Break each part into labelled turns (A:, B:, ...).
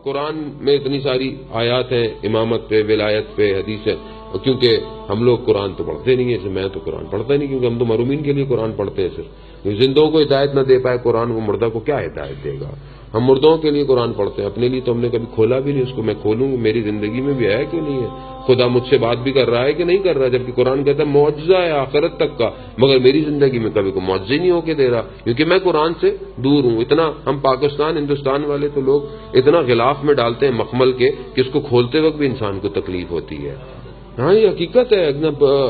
A: قرآن میں اتنی ساری آیات ہیں امامت پہ، ولایت پہ، حدیث ہے، کیونکہ ہم لوگ قرآن تو پڑھتے نہیں ہیں، میں تو قرآن پڑھتا نہیں، کیونکہ ہم تو محرومین کے لیے قرآن پڑھتے ہیں صرف۔ زندوں کو ہدایت نہ دے پائے قرآن، وہ مردہ کو کیا ہدایت دے گا؟ ہم مردوں کے لیے قرآن پڑھتے ہیں، اپنے لیے تو ہم نے کبھی کھولا بھی نہیں اس کو۔ میں کھولوں میری زندگی میں بھی ہے کہ نہیں ہے؟ خدا مجھ سے بات بھی کر رہا ہے کہ نہیں کر رہا؟ جبکہ قرآن کہتا ہے معجزہ ہے آخرت تک کا، مگر میری زندگی میں کبھی کوئی معجزہ نہیں ہو کے دے رہا، کیونکہ میں قرآن سے دور ہوں۔ اتنا ہم پاکستان ہندوستان والے تو لوگ اتنا غلاف میں ڈالتے ہیں مخمل کے کہ اس کو کھولتے وقت بھی انسان کو تکلیف ہوتی ہے۔ ہاں یہ حقیقت ہے،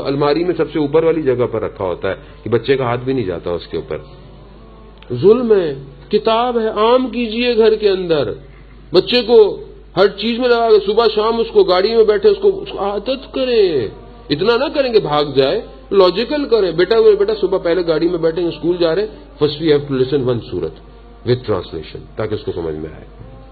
A: الماری میں سب سے اوپر والی جگہ پر رکھا ہوتا ہے کہ بچے کا ہاتھ بھی نہیں جاتا اس کے اوپر۔ ظلم ہے، کتاب ہے، عام کیجئے گھر کے اندر، بچے کو ہر چیز میں لگا، صبح شام اس کو گاڑی میں بیٹھے اس کو عادت کریں، اتنا نہ کریں کہ بھاگ جائے، لاجیکل کریں۔ بیٹا صبح پہلے گاڑی میں بیٹھیں، اسکول جا رہے، first we have to listen one سورت وتھ ٹرانسلیشن، تاکہ اس کو سمجھ میں آئے۔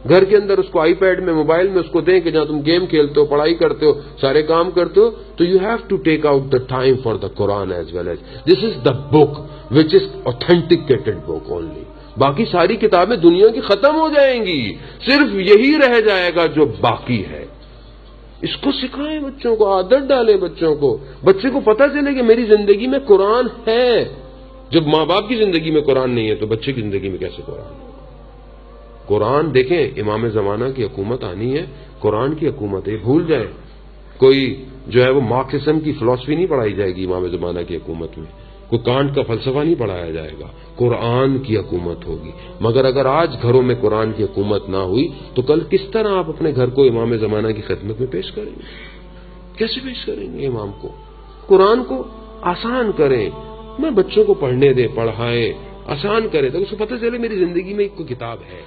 A: گھر کے اندر اس کو آئی پیڈ میں، موبائل میں اس کو دیں کہ جہاں تم گیم کھیلتے ہو، پڑھائی کرتے ہو، سارے کام کرتے ہو، تو you have to take out the time for the Quran as well as this is the book which is authenticated book only. باقی ساری کتابیں دنیا کی ختم ہو جائیں گی، صرف یہی رہ جائے گا جو باقی ہے۔ اس کو سکھائیں بچوں کو، عادت ڈالیں بچوں کو، بچے کو پتہ چلے کہ میری زندگی میں قرآن ہے۔ جب ماں باپ کی زندگی میں قرآن نہیں ہے تو بچے کی زندگی میں کیسے قرآن ہے؟ قرآن دیکھیں، امام زمانہ کی حکومت آنی ہے، قرآن کی حکومت ہے، بھول جائے کوئی جو ہے وہ مارکسزم کی فلسفی نہیں پڑھائی جائے گی امام زمانہ کی حکومت میں، کوئی کانٹ کا فلسفہ نہیں پڑھایا جائے گا، قرآن کی حکومت ہوگی۔ مگر اگر آج گھروں میں قرآن کی حکومت نہ ہوئی تو کل کس طرح آپ اپنے گھر کو امام زمانہ کی خدمت میں پیش کریں گے؟ کیسے پیش کریں گے امام کو؟ قرآن کو آسان کریں، میں بچوں کو پڑھنے دیں، پڑھائیں، آسان کریں، تو اس کو پتہ چلے میری زندگی میں ایک کوئی کتاب ہے۔